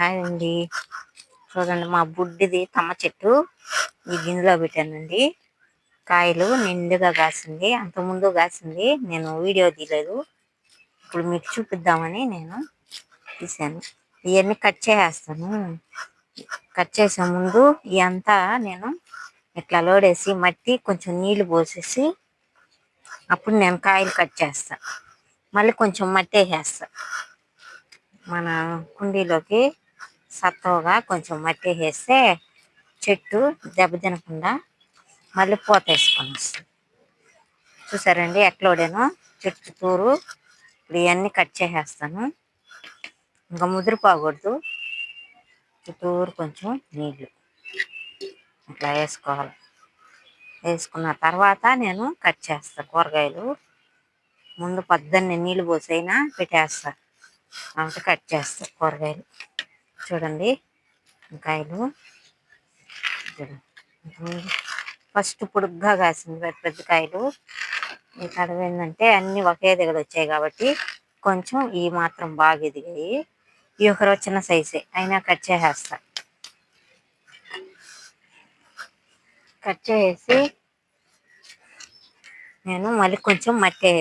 Hi అండి. చూడండి మా బుడ్డిది తమ్మ చెట్టు ఈ గిన్నెలో పెట్టానండి. కాయలు నిండుగా కాసింది, అంత ముందు కాసింది. నేను వీడియో తీయలేదు, ఇప్పుడు మీకు చూపిద్దామని నేను తీసాను. ఇవన్నీ కట్ చేసేస్తాను. కట్ చేసే ముందు ఇదంతా నేను ఇట్లా లోడేసి మట్టి కొంచెం నీళ్లు పోసేసి అప్పుడు నేను కాయలు కట్ చేస్తా. మళ్ళీ కొంచెం మట్టి వేసేస్తా. మన కుండీలోకి సత్వగా కొంచెం మట్టి వేస్తే చెట్టు దెబ్బ తినకుండా మళ్ళీ పూత వేసుకొని వస్తుంది. చూసారండి ఎట్లోడాను చెట్టు చుట్టూరు. ఇప్పుడు ఇవన్నీ కట్ చేసేస్తాను. ఇంకా ముదిరిపోకూడదు. చుట్టూరు కొంచెం నీళ్ళు ఇట్లా వేసుకోవాలి. వేసుకున్న తర్వాత నేను కట్ చేస్తాను కూరగాయలు. ముందు పొద్దున్నే నీళ్ళు పోసైనా పెట్టేస్తా, అంటే కట్ చేస్తా కూరగాయలు. చూడండి కాయలు ఫస్ట్ పొడుగ్గా కాసింది పెద్ద పెద్ద కాయలు. ఈ తడవ ఏంటంటే అన్నీ ఒకే దగ్గర వచ్చాయి కాబట్టి కొంచెం ఈ మాత్రం బాగా ఎదిగాయి. ఈ ఒకరో చిన్న సైజే అయినా కట్ చేసేస్తా. కట్ చేసి నేను మళ్ళీ కొంచెం మట్టి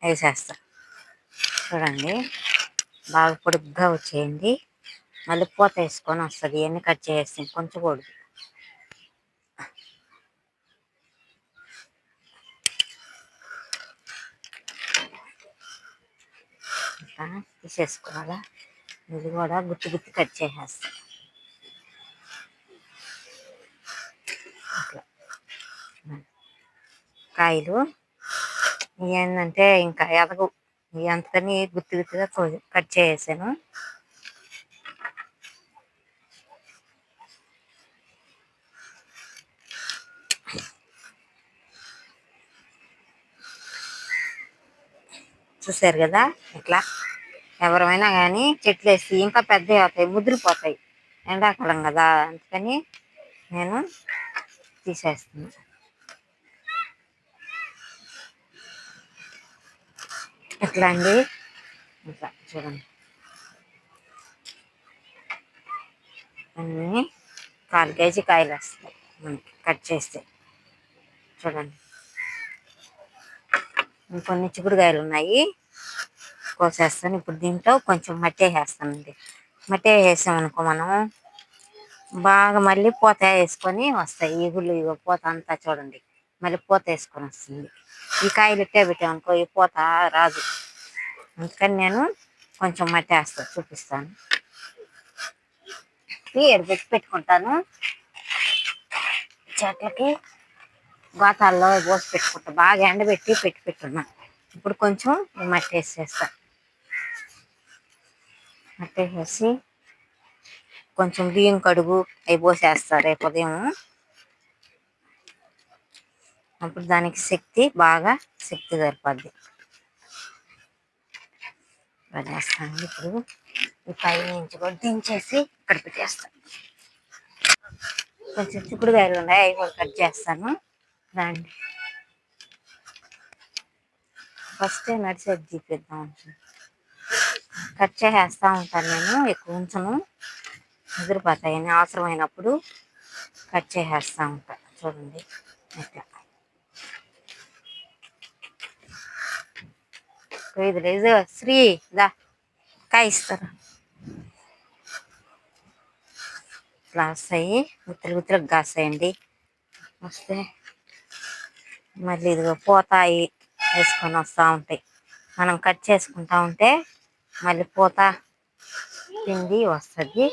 వేసేస్తా. చూడండి బాగా పొడుగ్గా వచ్చేయండి. మళ్ళీ పూత వేసుకొని వస్తుంది. ఇవన్నీ కట్ చేసి కొంచెం కూడా ఇట్లా తీసేసుకోవాలా. ఇది కూడా గుత్తి గుత్తి కట్ చేసేస్తా. అట్లా కాయలు ఏంటంటే ఇంకా ఎదగు అంతకని గుత్తి గుత్తిగా కట్ చేసాను. చూసారు కదా, ఇట్లా ఎవరైనా కానీ చెట్లు వేసి ఇంకా పెద్దవి అవుతాయి, ముదిరిపోతాయి. ఎండాకాలం కదా, అందుకని నేను తీసేస్తున్నాను. ఎట్లా అండి, ఇట్లా చూడండి అన్నీ 1/4 కేజీ కాయలు వస్తాయి మనకి కట్ చేస్తే. చూడండి ఇంకొన్ని చిక్కుడుకాయలు ఉన్నాయి, కోసేస్తాను. ఇప్పుడు దీంట్లో కొంచెం మట్టి వేసేస్తానండి. మట్టి వేసామనుకో మనం బాగా మళ్ళీ పూత వేసుకొని వస్తాయి. ఈగుళ్ళు ఇగో పూత అంతా చూడండి మళ్ళీ పూత వేసుకొని వస్తుంది. ఈ కాయలు ఇట్టే పెట్టామనుకో ఈ పూత రాదు. అందుకని నేను కొంచెం మట్టి వేస్తా, చూపిస్తాను. పెట్టి పెట్టుకుంటాను చెట్లకి. గోతాల్లో పోసి పెట్టుకుంటా, బాగా ఎండబెట్టి పెట్టున్నా. ఇప్పుడు కొంచెం మట్టి వేసేస్తా. మట్టి వేసి కొంచెం బియ్యం కడుగు అవి పోసేస్తా రేపు ఉదయం. అప్పుడు దానికి బాగా శక్తి సరిపోద్ది. వేస్తాను. ఇప్పుడు ఈ పై నుంచి కూడా దించేసి ఇక్కడ పెట్టేస్తాను. కొంచెం చిక్కుడుకాయలు ఉన్నాయి, అవి కూడా కట్ చేస్తాను. దాన్ని ఫస్ట్ నడిచేది చూపిద్దాం. కట్ చేసేస్తూ ఉంటాను నేను, ఎక్కువ ఉంచను, ముదిరిపోతాయని. అవసరమైనప్పుడు కట్ చేసేస్తూ ఉంటాను. చూడండి ఇట్లా ఇది శ్రీ దా కాయ ఇస్తారు. ఇట్లా వస్తాయి, గుత్తులు గుత్తులకు కాస్తాయండి. వస్తే మళ్ళీ ఇదిగో పోతాయి వేసుకొని వస్తూ ఉంటాయి. మనం కట్ చేసుకుంటా ఉంటే మళ్ళీ పూత పిండి వస్తుంది.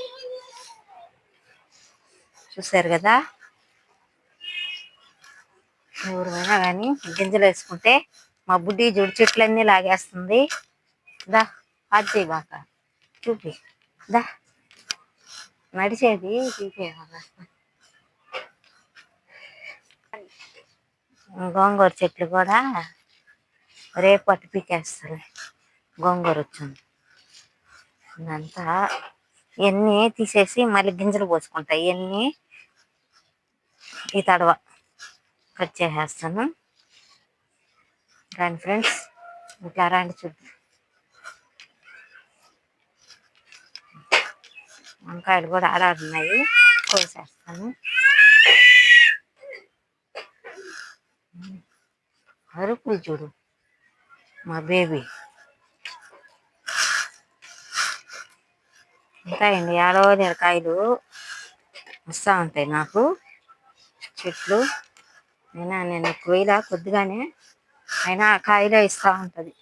చూసారు కదా, ఎవరైనా కానీ గింజలు వేసుకుంటే మా బుడ్డి జుడి చెట్లన్నీ లాగేస్తుంది. దా అది బాక చూపి దా నడిచేది చూపి. గోంగూర చెట్లు కూడా రేపు పట్టు పీకేస్తారు. గోంగూర వచ్చింది ఇదంతా. ఇవన్నీ తీసేసి మళ్ళీ గింజలు పోసుకుంటాయి. ఇవన్నీ ఈ తడవ కట్ చేసేస్తాను. రండి ఫ్రెండ్స్, ఇట్లా రండి చూద్దాం. వంకాయలు కూడా ఆడాడున్నాయి, కోసేస్తాను. అరుపులు చూడు మా బేబీ. ఉంటాయండి ఏడో కాయలు వస్తూ ఉంటాయి నాకు చెట్లు. అయినా నేను ఎక్కువ ఇలా కొద్దిగానే, అయినా ఆ కాయలే ఇస్తూ ఉంటుంది.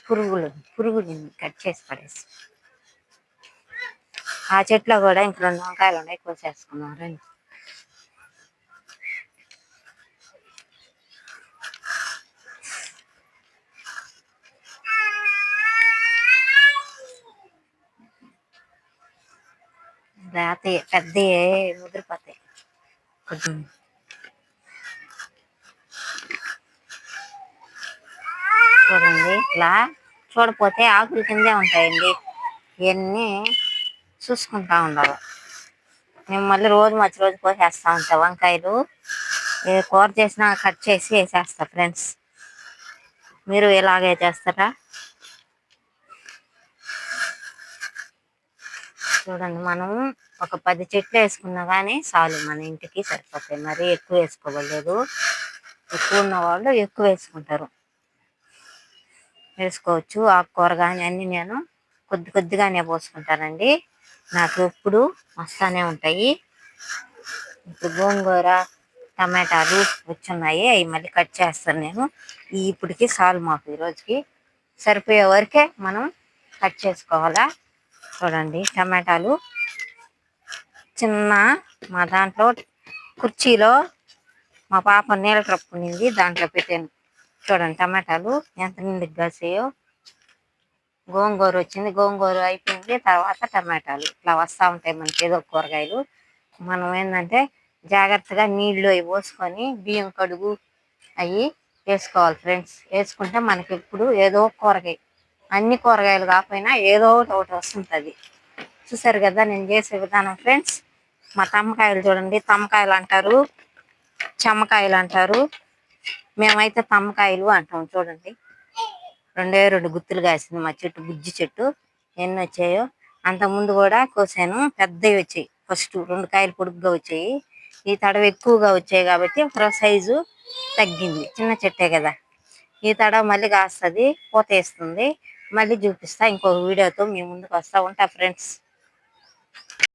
పురుగులు కట్ చేసి పడేసి. ఆ చెట్లో కూడా ఇంక 2 వంకాయలు ఉన్నాయి, కోసేసుకున్నాం రండి. లేత పెద్ద ముదిరిపోతాయి కొంచెం. చూడండి ఇట్లా చూడపోతే ఆకులు కిందే ఉంటాయండి. ఇవన్నీ చూసుకుంటా ఉండాలి. మేము మళ్ళీ రోజు కోసేస్తా ఉంటాం వంకాయలు. ఏ కూర చేసినా కట్ చేసి వేసేస్తా ఫ్రెండ్స్. మీరు ఇలాగే చేస్తారా? చూడండి, మనం ఒక 10 చెట్లు వేసుకున్నా కానీ చాలు, మన ఇంటికి సరిపోతాయి. మరీ ఎక్కువ వేసుకోవలేదు. ఎక్కువ ఉన్న వాళ్ళు ఎక్కువ వేసుకోవచ్చు. ఆకుకూర కానీ అన్నీ నేను కొద్దిగానే పోసుకుంటానండి. నాకు ఎప్పుడు వస్తూనే ఉంటాయి. ఇప్పుడు గోంగూర, టమాటాలు వచ్చున్నాయి, అవి మళ్ళీ కట్ చేస్తాను నేను. ఇప్పటికి చాలు, మాకు ఈరోజుకి సరిపోయే వరకే మనం కట్ చేసుకోవాలా. చూడండి టమాటాలు చిన్న, మా దాంట్లో కుర్చీలో మా పాప నీళ్ళ ట్రప్పు నింది, దాంట్లో పెట్టాను. చూడండి టమాటాలు ఎంత నిండుగా కాసాయో. గోంగూర వచ్చింది, గోంగూర అయిపోయింది, తర్వాత టమాటాలు ఇట్లా వస్తూ ఉంటాయి మనకి ఏదో కూరగాయలు. మనం ఏంటంటే జాగ్రత్తగా నీళ్ళు అవి పోసుకొని బియ్యం కడుగు అవి వేసుకోవాలి ఫ్రెండ్స్. వేసుకుంటే మనకి ఇప్పుడు ఏదో కూరగాయ, అన్ని కూరగాయలు కాకపోయినా ఏదో ఒకటి వస్తుంటుంది. చూసారు కదా నేను చేసే విధానం ఫ్రెండ్స్. మా తమ్మకాయలు చూడండి, తమ్మకాయలు అంటారు, చెమ్మకాయలు అంటారు. మేమైతే తమ్మకాయలు అంటాం. చూడండి 2 గుత్తులు కాసింది మా చెట్టు, బుజ్జి చెట్టు. ఎన్ని వచ్చాయో. అంతకుముందు కూడా కోసాను, పెద్దవి వచ్చాయి. ఫస్ట్ 2 కాయలు పొడుగ్గా వచ్చాయి. ఈ తడవ ఎక్కువగా వచ్చాయి కాబట్టి సైజు తగ్గింది. చిన్న చెట్టే కదా, ఈ తడవ మళ్ళీ కాస్తుంది, పూత వేస్తుంది. మళ్ళీ చూపిస్తా ఇంకొక వీడియోతో మీ ముందుకు వస్తా ఉంటా ఫ్రెండ్స్.